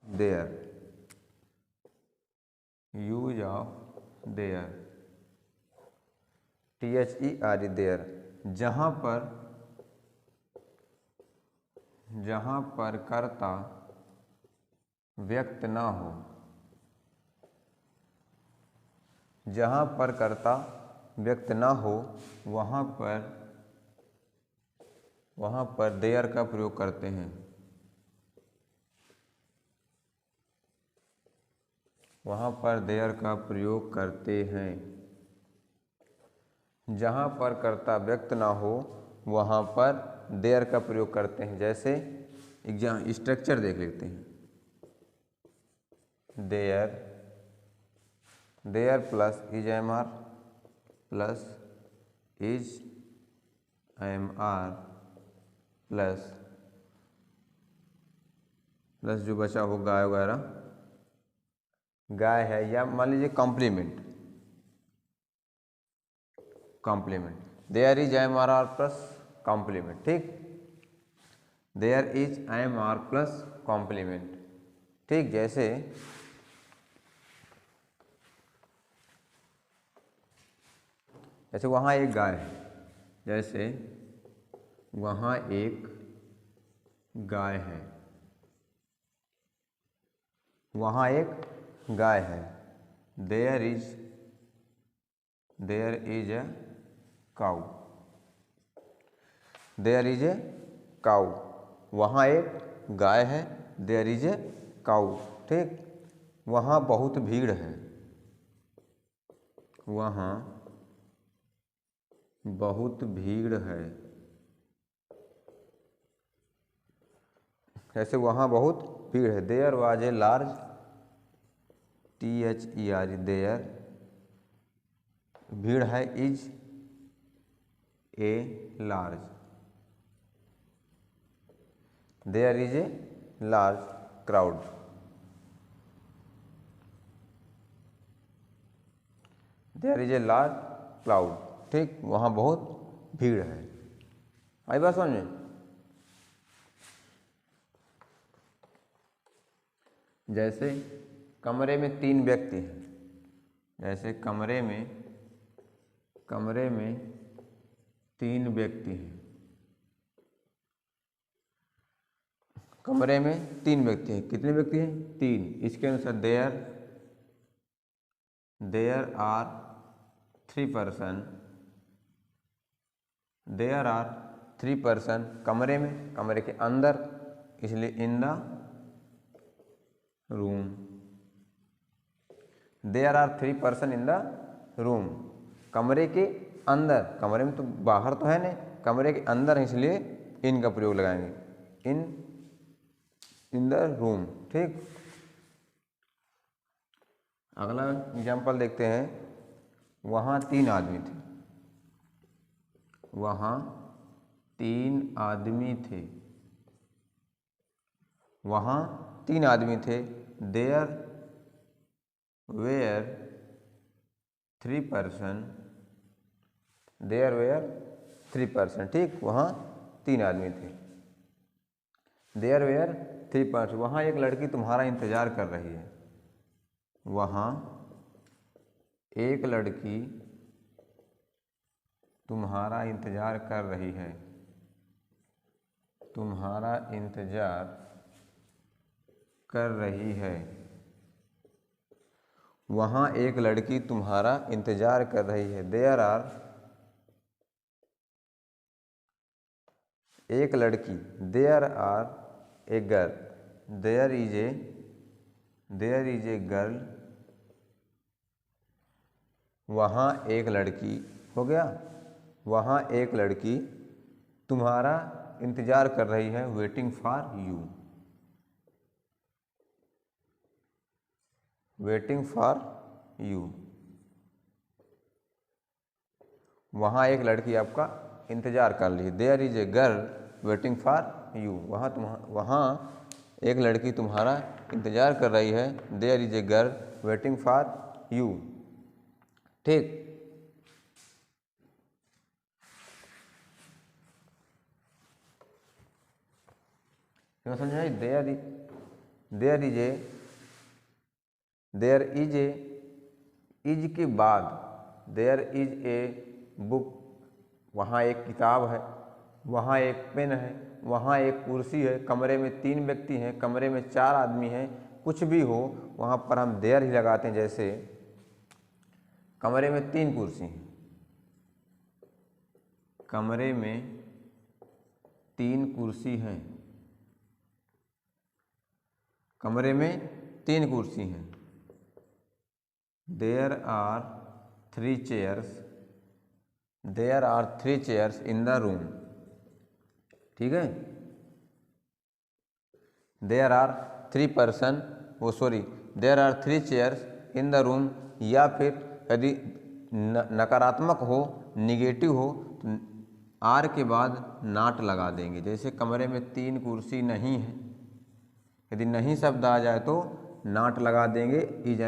There, use of there, THERE there, जहाँ पर कर्ता व्यक्त ना हो, जहाँ पर कर्ता व्यक्त ना हो वहाँ पर देयर का प्रयोग करते हैं, वहाँ पर देयर का प्रयोग करते हैं। जहाँ पर कर्ता व्यक्त ना हो वहाँ पर देयर का प्रयोग करते हैं। जैसे एग्जाम स्ट्रक्चर देख लेते हैं। There plus is M R plus is M R plus जो बचा हो गाय वगैरह, गाय है, या मान लीजिए complement, there is M R plus complement, ठीक, there is M R plus complement, ठीक। जैसे वहाँ एक गाय है, जैसे वहाँ एक गाय है, वहाँ एक गाय है, there is a cow, there is a cow, वहाँ एक गाय है, देयर इज ए काऊ, ठीक। वहाँ बहुत भीड़ है, वहाँ बहुत भीड़ है, ऐसे वहाँ बहुत भीड़ है, there was a large, THERE there, भीड़ है, is a large, there is a large crowd, there is a large crowd, ठीक, वहाँ बहुत भीड़ है। आई बात समझ में? जैसे कमरे में 3 व्यक्ति हैं, जैसे कमरे में 3 व्यक्ति हैं, कमरे में 3 व्यक्ति हैं, कितने व्यक्ति हैं? 3। इसके अनुसार there are 3 person, there are 3 person कमरे में, कमरे के अंदर, इसलिए in the room, there are 3 person in the room, कमरे के अंदर, कमरे में तो बाहर तो है नहीं, कमरे के अंदर है, इसलिए इन का प्रयोग लगाएंगे, इन द रूम, ठीक। अगला एग्जाम्पल देखते हैं। वहाँ 3 आदमी थे, वहाँ 3 आदमी थे, वहाँ 3 आदमी थे, there were 3 person, there were 3 person, ठीक, वहाँ 3 आदमी थे, देयर वेयर 3 पर्सन, वहाँ एक लड़की तुम्हारा इंतजार कर रही है, वहाँ एक लड़की तुम्हारा इंतजार कर रही है, तुम्हारा इंतजार कर रही है, वहाँ एक लड़की तुम्हारा इंतजार कर रही है, देयर आर, एक लड़की, there are a girl, there is a girl, वहाँ एक लड़की, हो गया, वहाँ एक लड़की तुम्हारा इंतजार कर रही है, waiting for you, waiting for you, वहाँ एक लड़की आपका इंतजार कर रही है, there is a girl waiting for you, वहाँ एक लड़की तुम्हारा इंतजार कर रही है, there is a girl waiting for you, ठीक। समझ में? देयर इज ए इज के बाद देयर इज ए बुक, वहाँ एक किताब है, वहाँ एक पेन है, वहाँ एक कुर्सी है, कमरे में 3 व्यक्ति हैं, कमरे में 4 आदमी हैं, कुछ भी हो वहाँ पर हम देयर ही लगाते हैं। जैसे कमरे में 3 कुर्सी हैं, कमरे में 3 कुर्सी हैं, कमरे में 3 कुर्सी हैं। There are 3 chairs in the room. ठीक है, there are 3 chairs in the room. या फिर यदि नकारात्मक हो, निगेटिव हो, तो आर के बाद नॉट लगा देंगे। जैसे कमरे में 3 कुर्सी नहीं है, यदि नहीं शब्द आ जाए तो नॉट लगा देंगे। इज